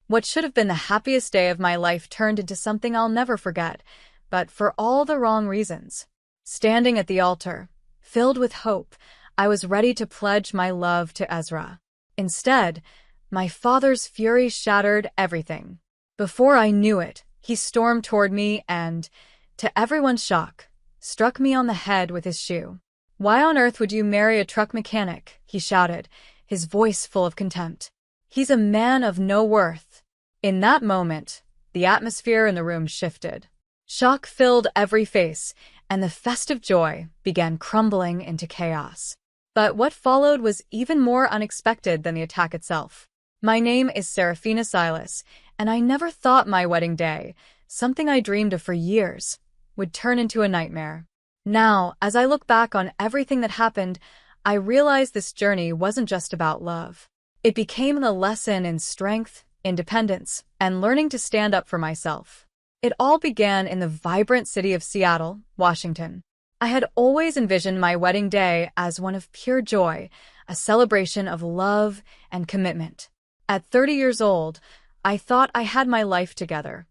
What should have been the happiest day of my life turned into something I'll never forget, but for all the wrong reasons. Standing at the altar, filled with hope, I was ready to pledge my love to Ezra. Instead, my father's fury shattered everything. Before I knew it, he stormed toward me and, to everyone's shock, struck me on the head with his shoe. "Why on earth would you marry a truck mechanic?" he shouted, his voice full of contempt. "He's a man of no worth." In that moment, the atmosphere in the room shifted. Shock filled every face, and the festive joy began crumbling into chaos. But what followed was even more unexpected than the attack itself. My name is Saraphina Silas, and I never thought my wedding day, something I dreamed of for years, would turn into a nightmare. Now, as I look back on everything that happened, I realize this journey wasn't just about love. It became a lesson in strength, independence, and learning to stand up for myself. It all began in the vibrant city of Seattle, Washington. I had always envisioned my wedding day as one of pure joy, a celebration of love and commitment. At 30 years old, I thought I had my life together.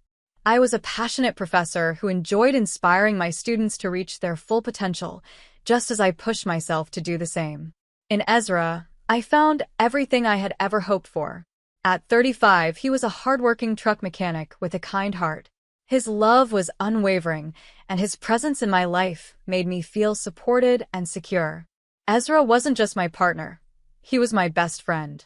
I was a passionate professor who enjoyed inspiring my students to reach their full potential, just as I pushed myself to do the same. In Ezra, I found everything I had ever hoped for. At 35, he was a hardworking truck mechanic with a kind heart. His love was unwavering, and his presence in my life made me feel supported and secure. Ezra wasn't just my partner. He was my best friend.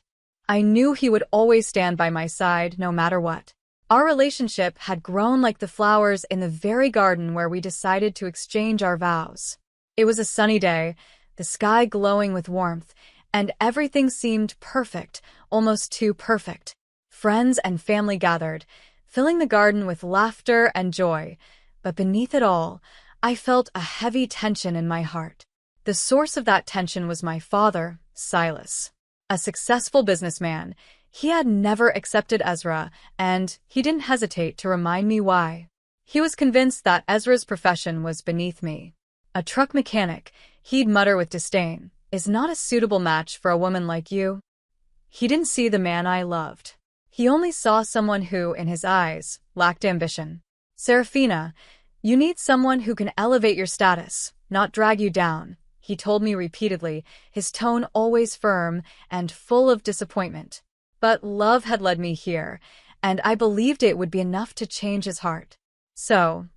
I knew he would always stand by my side no matter what. Our relationship had grown like the flowers in the very garden where we decided to exchange our vows. It was a sunny day, the sky glowing with warmth, and everything seemed perfect, almost too perfect. Friends and family gathered, filling the garden with laughter and joy, but beneath it all, I felt a heavy tension in my heart. The source of that tension was my father, Silas. A successful businessman, he had never accepted Ezra, and he didn't hesitate to remind me why. He was convinced that Ezra's profession was beneath me. A truck mechanic, he'd mutter with disdain, is not a suitable match for a woman like you. He didn't see the man I loved. He only saw someone who, in his eyes, lacked ambition. "Saraphina, you need someone who can elevate your status, not drag you down," he told me repeatedly, his tone always firm and full of disappointment. But love had led me here, and I believed it would be enough to change his heart. So,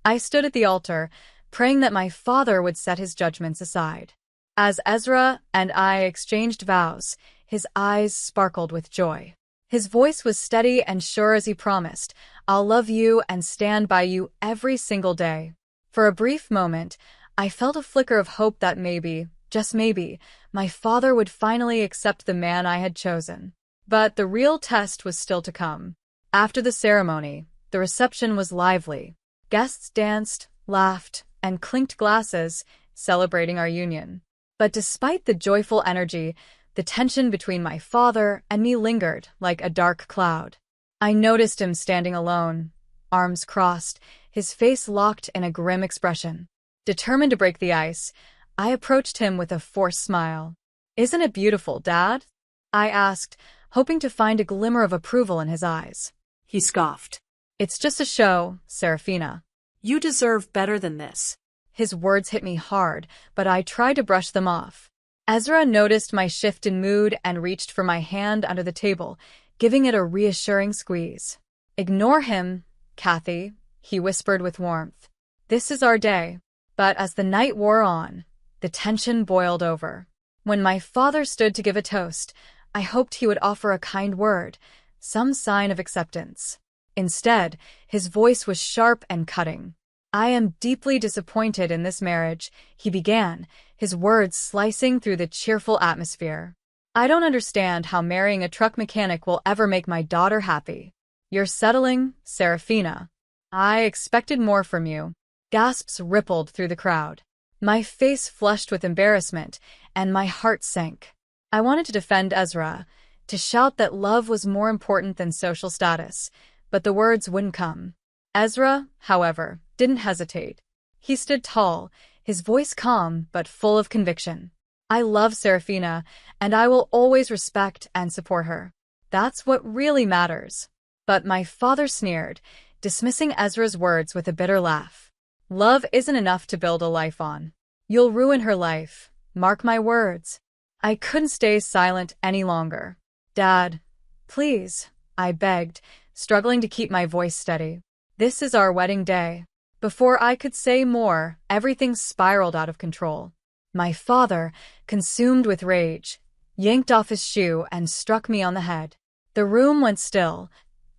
I stood at the altar, praying that my father would set his judgments aside. As Ezra and I exchanged vows, his eyes sparkled with joy. His voice was steady and sure as he promised, "I'll love you and stand by you every single day." For a brief moment, I felt a flicker of hope that maybe, just maybe, my father would finally accept the man I had chosen. But the real test was still to come. After the ceremony, the reception was lively. Guests danced, laughed, and clinked glasses, celebrating our union. But despite the joyful energy, the tension between my father and me lingered like a dark cloud. I noticed him standing alone, arms crossed, his face locked in a grim expression. Determined to break the ice, I approached him with a forced smile. "Isn't it beautiful, Dad?" I asked, hoping to find a glimmer of approval in his eyes. He scoffed. "It's just a show, Saraphina. You deserve better than this." His words hit me hard, but I tried to brush them off. Ezra noticed my shift in mood and reached for my hand under the table, giving it a reassuring squeeze. "Ignore him, Kathy," he whispered with warmth. "This is our day." But as the night wore on, the tension boiled over. When my father stood to give a toast, I hoped he would offer a kind word, some sign of acceptance. Instead, his voice was sharp and cutting. "I am deeply disappointed in this marriage," he began, his words slicing through the cheerful atmosphere. "I don't understand how marrying a truck mechanic will ever make my daughter happy. You're settling, Saraphina. I expected more from you." Gasps rippled through the crowd. My face flushed with embarrassment, and my heart sank. I wanted to defend Ezra, to shout that love was more important than social status, but the words wouldn't come. Ezra, however, didn't hesitate. He stood tall, his voice calm but full of conviction. "I love Saraphina, and I will always respect and support her. That's what really matters." But my father sneered, dismissing Ezra's words with a bitter laugh. Love isn't enough to build a life on. You'll ruin her life. Mark my words. I couldn't stay silent any longer. Dad, please, I begged, struggling to keep my voice steady. This is our wedding day. Before I could say more, everything spiraled out of control. My father, consumed with rage, yanked off his shoe and struck me on the head. The room went still,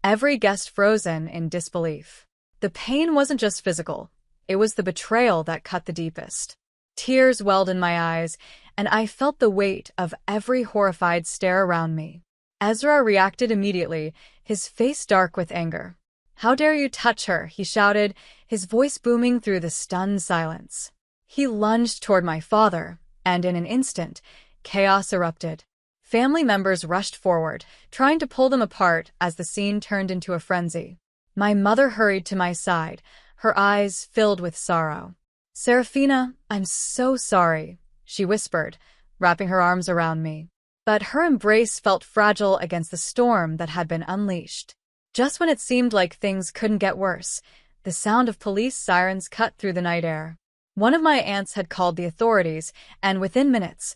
every guest frozen in disbelief. The pain wasn't just physical, it was the betrayal that cut the deepest. Tears welled in my eyes, and I felt the weight of every horrified stare around me. Ezra reacted immediately, his face dark with anger. How dare you touch her, he shouted, his voice booming through the stunned silence. He lunged toward my father, and in an instant, chaos erupted. Family members rushed forward, trying to pull them apart as the scene turned into a frenzy. My mother hurried to my side, her eyes filled with sorrow. Saraphina, I'm so sorry, she whispered, wrapping her arms around me. But her embrace felt fragile against the storm that had been unleashed. Just when it seemed like things couldn't get worse, the sound of police sirens cut through the night air. One of my aunts had called the authorities, and within minutes,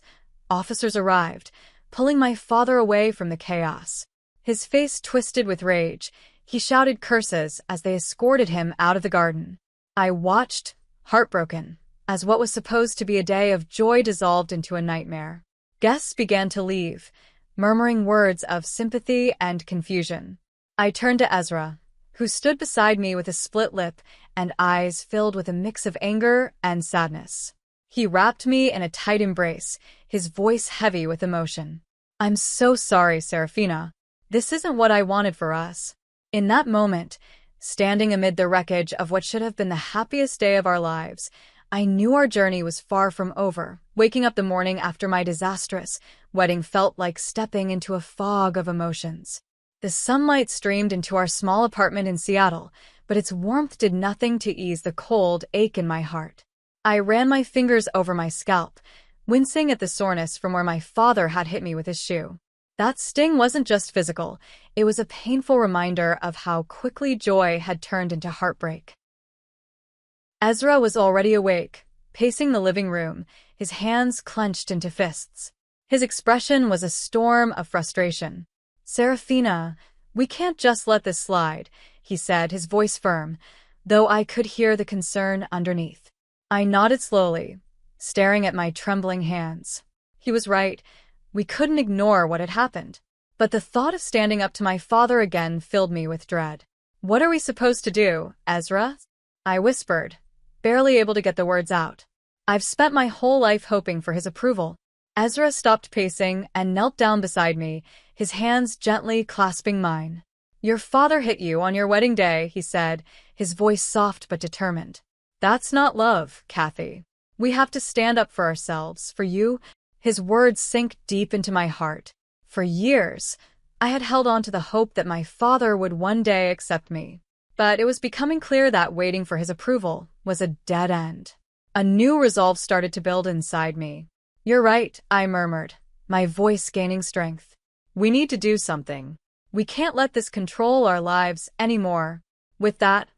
officers arrived, pulling my father away from the chaos. His face twisted with rage, he shouted curses as they escorted him out of the garden. I watched, heartbroken, as what was supposed to be a day of joy dissolved into a nightmare. Guests began to leave, murmuring words of sympathy and confusion. I turned to Ezra, who stood beside me with a split lip and eyes filled with a mix of anger and sadness. He wrapped me in a tight embrace, his voice heavy with emotion. I'm so sorry, Saraphina. This isn't what I wanted for us. In that moment, standing amid the wreckage of what should have been the happiest day of our lives, I knew our journey was far from over. Waking up the morning after my disastrous wedding felt like stepping into a fog of emotions. The sunlight streamed into our small apartment in Seattle, but its warmth did nothing to ease the cold ache in my heart. I ran my fingers over my scalp, wincing at the soreness from where my father had hit me with his shoe. That sting wasn't just physical, it was a painful reminder of how quickly joy had turned into heartbreak. Ezra was already awake, pacing the living room, his hands clenched into fists. His expression was a storm of frustration. Saraphina, we can't just let this slide, he said, his voice firm, though I could hear the concern underneath. I nodded slowly, staring at my trembling hands. He was right. We couldn't ignore what had happened. But the thought of standing up to my father again filled me with dread. What are we supposed to do, Ezra? I whispered, barely able to get the words out. I've spent my whole life hoping for his approval. Ezra stopped pacing and knelt down beside me, his hands gently clasping mine. Your father hit you on your wedding day, he said, his voice soft but determined. That's not love, Kathy. We have to stand up for ourselves, for you. His words sank deep into my heart. For years, I had held on to the hope that my father would one day accept me. But it was becoming clear that waiting for his approval was a dead end. A new resolve started to build inside me. You're right, I murmured, my voice gaining strength. We need to do something. We can't let this control our lives anymore. With that,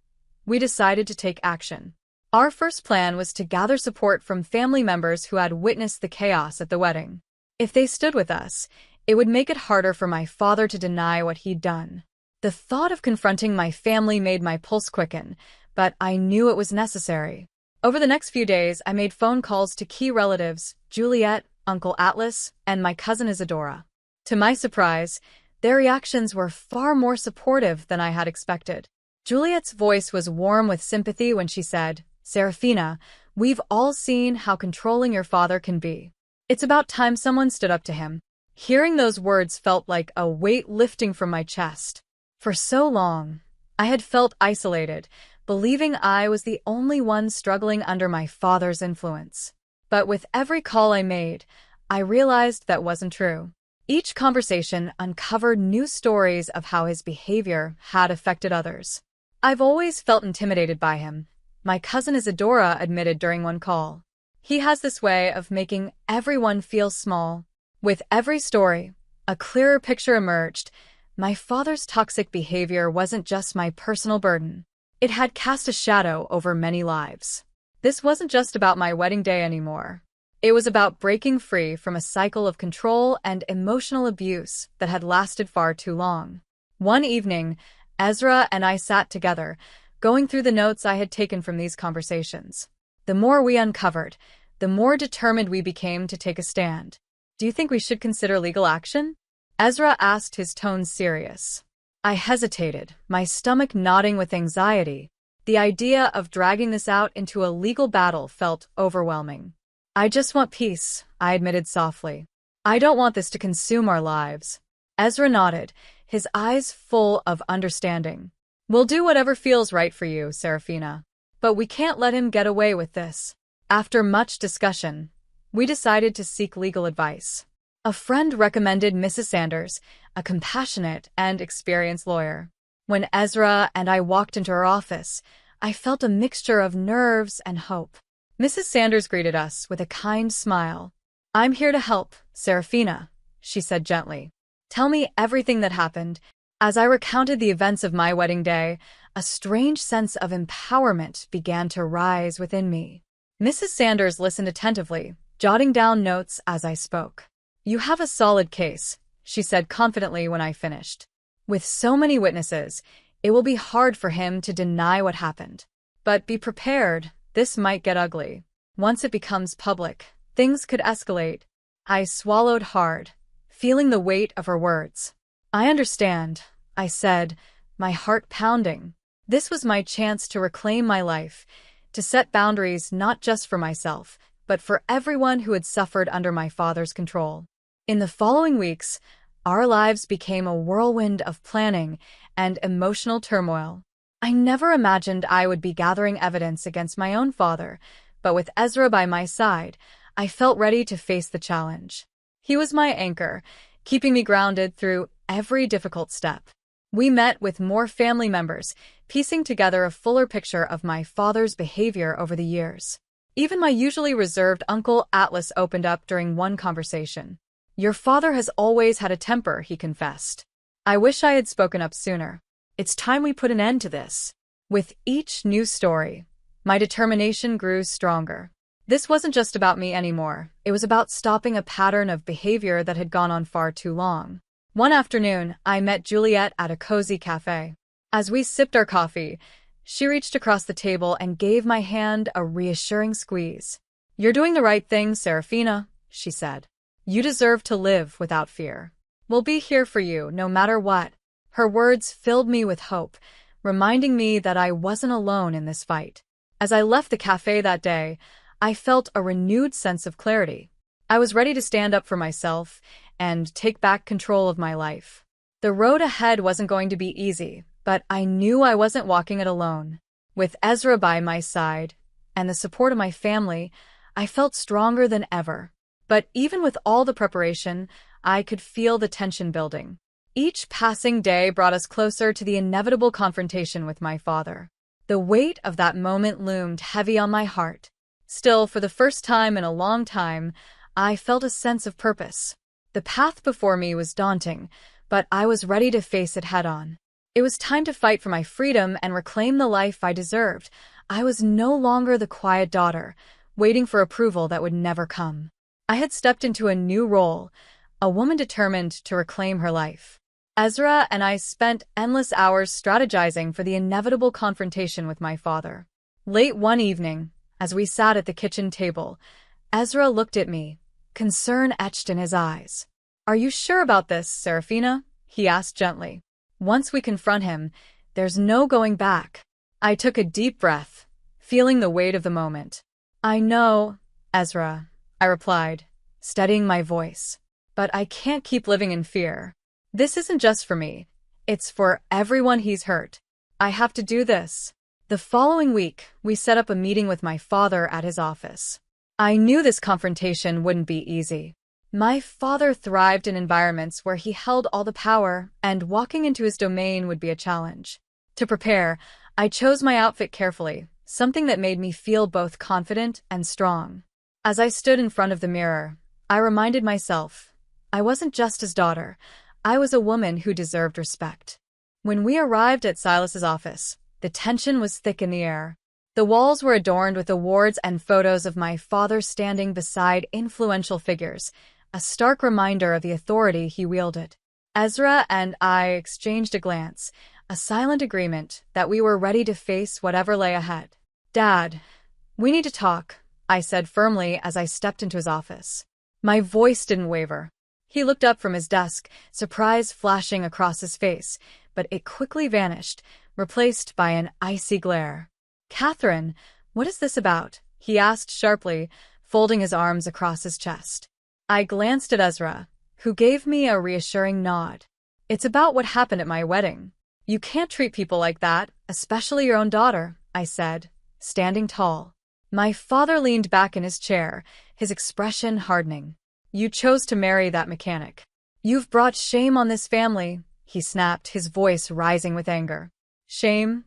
we decided to take action. Our first plan was to gather support from family members who had witnessed the chaos at the wedding. If they stood with us, it would make it harder for my father to deny what he'd done. The thought of confronting my family made my pulse quicken, but I knew it was necessary. Over the next few days, I made phone calls to key relatives, Juliet, Uncle Atlas, and my cousin Isadora. To my surprise, their reactions were far more supportive than I had expected. Juliet's voice was warm with sympathy when she said, Saraphina, we've all seen how controlling your father can be. It's about time someone stood up to him. Hearing those words felt like a weight lifting from my chest. For so long, I had felt isolated, believing I was the only one struggling under my father's influence. But with every call I made, I realized that wasn't true. Each conversation uncovered new stories of how his behavior had affected others. I've always felt intimidated by him, my cousin Isadora admitted during one call. He has this way of making everyone feel small. With every story, a clearer picture emerged. My father's toxic behavior wasn't just my personal burden. It had cast a shadow over many lives. This wasn't just about my wedding day anymore. It was about breaking free from a cycle of control and emotional abuse that had lasted far too long. One evening, Ezra and I sat together, going through the notes I had taken from these conversations. The more we uncovered, the more determined we became to take a stand. "Do you think we should consider legal action?" Ezra asked, his tone serious. I hesitated, my stomach knotting with anxiety. The idea of dragging this out into a legal battle felt overwhelming. "I just want peace," I admitted softly. "I don't want this to consume our lives." Ezra nodded, his eyes full of understanding. "We'll do whatever feels right for you, Saraphina. But we can't let him get away with this." After much discussion, we decided to seek legal advice. A friend recommended Mrs. Sanders, a compassionate and experienced lawyer. When Ezra and I walked into her office, I felt a mixture of nerves and hope. Mrs. Sanders greeted us with a kind smile. "I'm here to help, Saraphina," she said gently. "Tell me everything that happened." As I recounted the events of my wedding day, a strange sense of empowerment began to rise within me. Mrs. Sanders listened attentively, jotting down notes as I spoke. "You have a solid case," she said confidently when I finished. "With so many witnesses, it will be hard for him to deny what happened. But be prepared, this might get ugly. Once it becomes public, things could escalate." I swallowed hard, feeling the weight of her words. "I understand," I said, my heart pounding. This was my chance to reclaim my life, to set boundaries not just for myself, but for everyone who had suffered under my father's control. In the following weeks, our lives became a whirlwind of planning and emotional turmoil. I never imagined I would be gathering evidence against my own father, but with Ezra by my side, I felt ready to face the challenge. He was my anchor, keeping me grounded through every difficult step. We met with more family members, piecing together a fuller picture of my father's behavior over the years. Even my usually reserved Uncle Atlas opened up during one conversation. "Your father has always had a temper," he confessed. "I wish I had spoken up sooner. It's time we put an end to this." With each new story, my determination grew stronger. This wasn't just about me anymore. It was about stopping a pattern of behavior that had gone on far too long. One afternoon, I met Juliet at a cozy cafe. As we sipped our coffee, she reached across the table and gave my hand a reassuring squeeze. "You're doing the right thing, Saraphina," she said. "You deserve to live without fear. We'll be here for you, no matter what." Her words filled me with hope, reminding me that I wasn't alone in this fight. As I left the cafe that day, I felt a renewed sense of clarity. I was ready to stand up for myself and take back control of my life. The road ahead wasn't going to be easy, but I knew I wasn't walking it alone. With Ezra by my side and the support of my family, I felt stronger than ever. But even with all the preparation, I could feel the tension building. Each passing day brought us closer to the inevitable confrontation with my father. The weight of that moment loomed heavy on my heart. Still, for the first time in a long time, I felt a sense of purpose. The path before me was daunting, but I was ready to face it head-on. It was time to fight for my freedom and reclaim the life I deserved. I was no longer the quiet daughter, waiting for approval that would never come. I had stepped into a new role, a woman determined to reclaim her life. Ezra and I spent endless hours strategizing for the inevitable confrontation with my father. Late one evening, as we sat at the kitchen table, Ezra looked at me, concern etched in his eyes. "Are you sure about this, Saraphina?" he asked gently. "Once we confront him, there's no going back." I took a deep breath, feeling the weight of the moment. "I know, Ezra," I replied, steadying my voice. "But I can't keep living in fear. This isn't just for me. It's for everyone he's hurt. I have to do this." The following week, we set up a meeting with my father at his office. I knew this confrontation wouldn't be easy. My father thrived in environments where he held all the power, and walking into his domain would be a challenge. To prepare, I chose my outfit carefully, something that made me feel both confident and strong. As I stood in front of the mirror, I reminded myself, I wasn't just his daughter, I was a woman who deserved respect. When we arrived at Silas's office, the tension was thick in the air. The walls were adorned with awards and photos of my father standing beside influential figures, a stark reminder of the authority he wielded. Ezra and I exchanged a glance, a silent agreement that we were ready to face whatever lay ahead. "Dad, we need to talk," I said firmly as I stepped into his office. My voice didn't waver. He looked up from his desk, surprise flashing across his face, but it quickly vanished, replaced by an icy glare. "Catherine, what is this about?" he asked sharply, folding his arms across his chest. I glanced at Ezra, who gave me a reassuring nod. "It's about what happened at my wedding. You can't treat people like that, especially your own daughter," I said, standing tall. My father leaned back in his chair, his expression hardening. "You chose to marry that mechanic. You've brought shame on this family," he snapped, his voice rising with anger. "Shame?"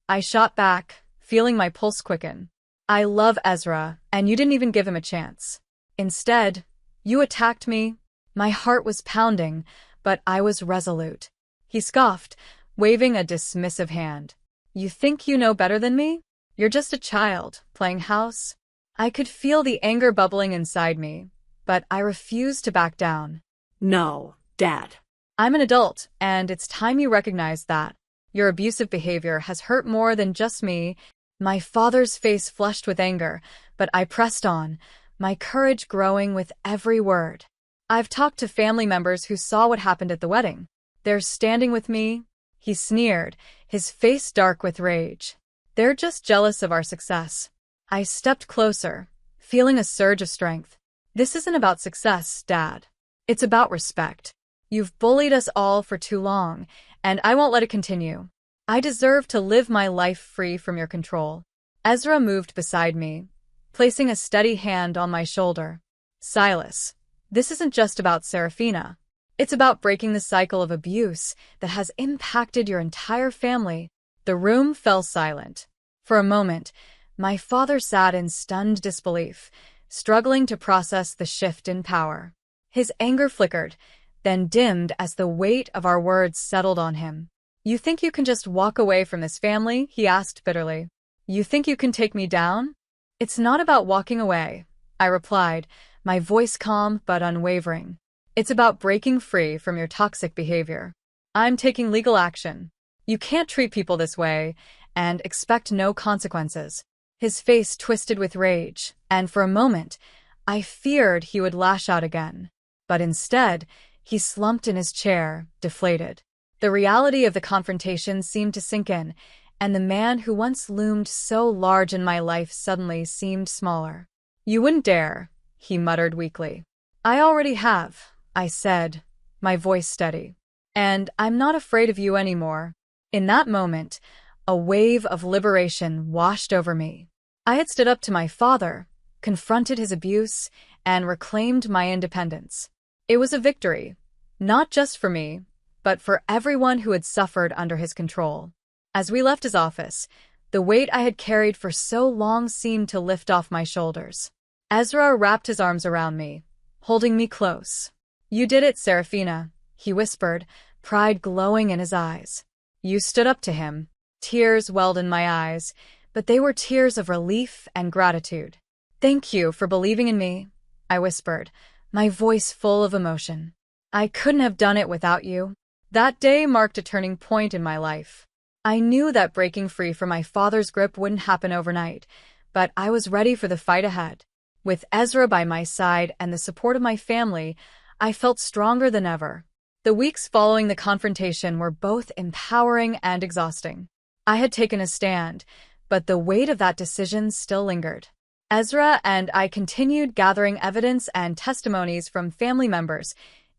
I shot back, feeling my pulse quicken. "I love Ezra, and you didn't even give him a chance. Instead, you attacked me." My heart was pounding, but I was resolute. He scoffed, waving a dismissive hand. "You think you know better than me? You're just a child, playing house." I could feel the anger bubbling inside me, but I refused to back down. No, Dad. "I'm an adult, and it's time you recognize that. Your abusive behavior has hurt more than just me." My father's face flushed with anger, but I pressed on, my courage growing with every word. "I've talked to family members who saw what happened at the wedding. They're standing with me." He sneered, his face dark with rage. "They're just jealous of our success." I stepped closer, feeling a surge of strength. "This isn't about success, Dad. It's about respect. You've bullied us all for too long, and I won't let it continue. I deserve to live my life free from your control." Ezra moved beside me, placing a steady hand on my shoulder. "Silas, this isn't just about Saraphina. It's about breaking the cycle of abuse that has impacted your entire family." The room fell silent. For a moment, my father sat in stunned disbelief, struggling to process the shift in power. His anger flickered, then dimmed as the weight of our words settled on him. "You think you can just walk away from this family?" he asked bitterly. "You think you can take me down?" "It's not about walking away," I replied, my voice calm but unwavering. "It's about breaking free from your toxic behavior. I'm taking legal action. You can't treat people this way and expect no consequences." His face twisted with rage, and for a moment, I feared he would lash out again. But instead, he slumped in his chair, deflated. The reality of the confrontation seemed to sink in, and the man who once loomed so large in my life suddenly seemed smaller. "You wouldn't dare," he muttered weakly. "I already have," I said, my voice steady. "And I'm not afraid of you anymore." In that moment, a wave of liberation washed over me. I had stood up to my father, confronted his abuse, and reclaimed my independence. It was a victory, not just for me, but for everyone who had suffered under his control. As we left his office, the weight I had carried for so long seemed to lift off my shoulders. Ezra wrapped his arms around me, holding me close. "You did it, Saraphina," he whispered, pride glowing in his eyes. "You stood up to him." Tears welled in my eyes, but they were tears of relief and gratitude. "Thank you for believing in me," I whispered, my voice full of emotion. "I couldn't have done it without you." That day marked a turning point in my life. I knew that breaking free from my father's grip wouldn't happen overnight, but I was ready for the fight ahead. With Ezra by my side and the support of my family, I felt stronger than ever. The weeks following the confrontation were both empowering and exhausting. I had taken a stand, but the weight of that decision still lingered. Ezra and I continued gathering evidence and testimonies from family members,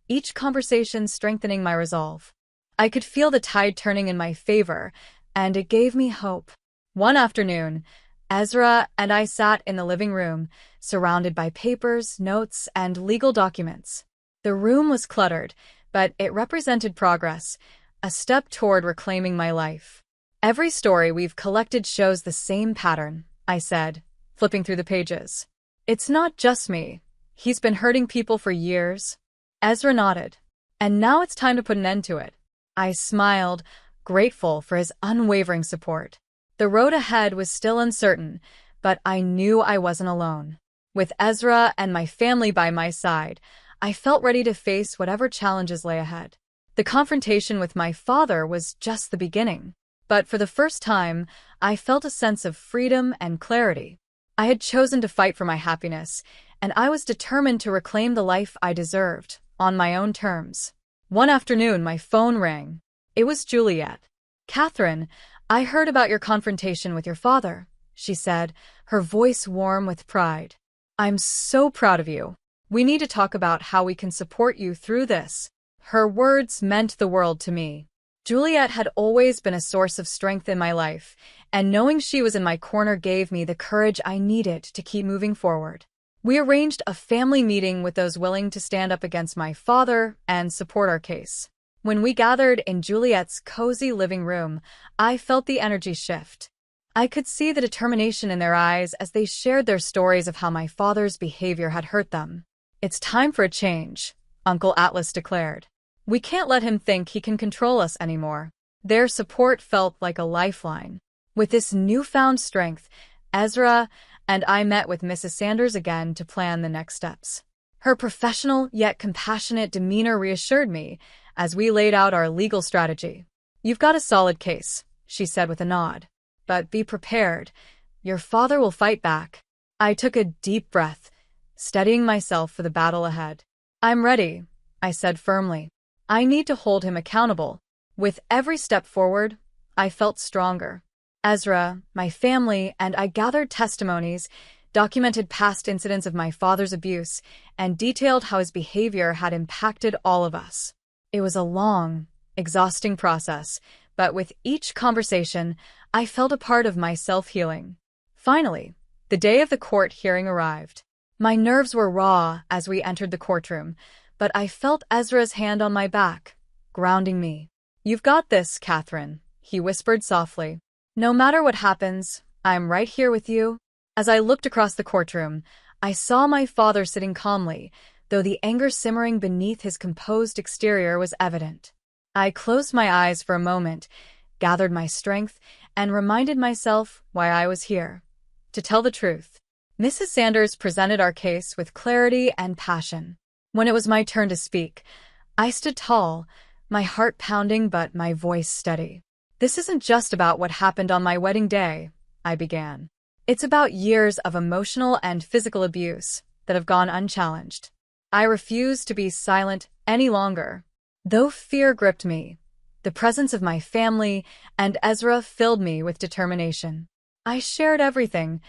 each conversation strengthening my resolve. I could feel the tide turning in my favor, and it gave me hope. One afternoon, Ezra and I sat in the living room, surrounded by papers, notes, and legal documents. The room was cluttered, but it represented progress, a step toward reclaiming my life. "Every story we've collected shows the same pattern," I said, flipping through the pages. "It's not just me. He's been hurting people for years." Ezra nodded. And now it's time to put an end to it. I smiled, grateful for his unwavering support. The road ahead was still uncertain, but I knew I wasn't alone. With Ezra and my family by my side, I felt ready to face whatever challenges lay ahead. The confrontation with my father was just the beginning, but for the first time, I felt a sense of freedom and clarity. I had chosen to fight for my happiness, and I was determined to reclaim the life I deserved, on my own terms. One afternoon, my phone rang. It was Juliet. "Catherine, I heard about your confrontation with your father," she said, her voice warm with pride. "I'm so proud of you. We need to talk about how we can support you through this." Her words meant the world to me. Juliet had always been a source of strength in my life, and knowing she was in my corner gave me the courage I needed to keep moving forward. We arranged a family meeting with those willing to stand up against my father and support our case. When we gathered in Juliet's cozy living room, I felt the energy shift. I could see the determination in their eyes as they shared their stories of how my father's behavior had hurt them. "It's time for a change," Uncle Atlas declared. "We can't let him think he can control us anymore." Their support felt like a lifeline. With this newfound strength, Ezra and I met with Mrs. Sanders again to plan the next steps. Her professional yet compassionate demeanor reassured me as we laid out our legal strategy. "You've got a solid case," she said with a nod. "But be prepared. Your father will fight back." I took a deep breath, steadying myself for the battle ahead. "I'm ready," I said firmly. "I need to hold him accountable." With every step forward, I felt stronger. Ezra, my family, and I gathered testimonies, documented past incidents of my father's abuse, and detailed how his behavior had impacted all of us. It was a long, exhausting process, but with each conversation, I felt a part of my self-healing. Finally, the day of the court hearing arrived. My nerves were raw as we entered the courtroom, but I felt Ezra's hand on my back, grounding me. "You've got this, Catherine," he whispered softly. "No matter what happens, I'm right here with you." As I looked across the courtroom, I saw my father sitting calmly, though the anger simmering beneath his composed exterior was evident. I closed my eyes for a moment, gathered my strength, and reminded myself why I was here. To tell the truth. Mrs. Sanders presented our case with clarity and passion. When it was my turn to speak, I stood tall, my heart pounding but my voice steady. "This isn't just about what happened on my wedding day," I began. "It's about years of emotional and physical abuse that have gone unchallenged. I refuse to be silent any longer." Though fear gripped me, the presence of my family and Ezra filled me with determination. I shared everything,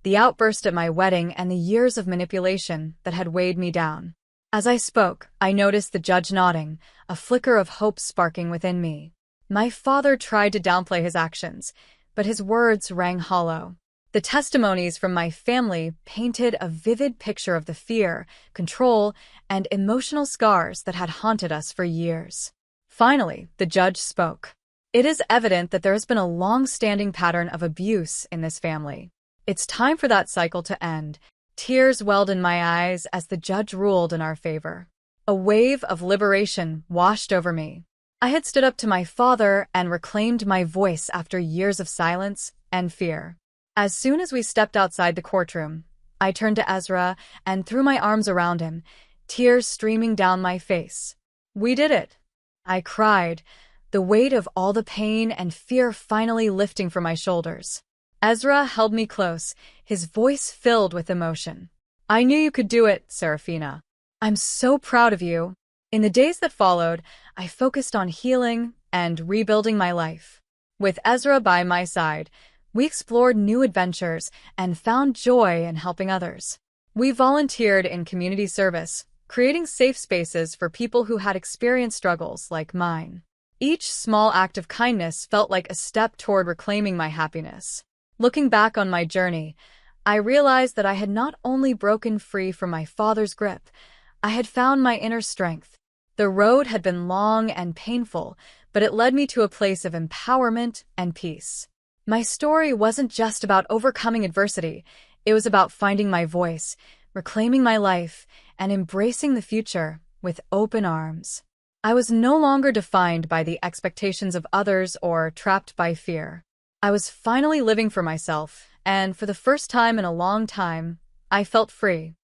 the outburst at my wedding and the years of manipulation that had weighed me down. As I spoke, I noticed the judge nodding, a flicker of hope sparking within me. My father tried to downplay his actions, but his words rang hollow. The testimonies from my family painted a vivid picture of the fear, control, and emotional scars that had haunted us for years. Finally, the judge spoke. "It is evident that there has been a long-standing pattern of abuse in this family. It's time for that cycle to end." Tears welled in my eyes as the judge ruled in our favor. A wave of liberation washed over me. I had stood up to my father and reclaimed my voice after years of silence and fear. As soon as we stepped outside the courtroom, I turned to Ezra and threw my arms around him, tears streaming down my face. "We did it," I cried, the weight of all the pain and fear finally lifting from my shoulders. Ezra held me close, his voice filled with emotion. "I knew you could do it, Saraphina. I'm so proud of you." In the days that followed, I focused on healing and rebuilding my life. With Ezra by my side, we explored new adventures and found joy in helping others. We volunteered in community service, creating safe spaces for people who had experienced struggles like mine. Each small act of kindness felt like a step toward reclaiming my happiness. Looking back on my journey, I realized that I had not only broken free from my father's grip, I had found my inner strength. The road had been long and painful, but it led me to a place of empowerment and peace. My story wasn't just about overcoming adversity, it was about finding my voice, reclaiming my life, and embracing the future with open arms. I was no longer defined by the expectations of others or trapped by fear. I was finally living for myself, and for the first time in a long time, I felt free.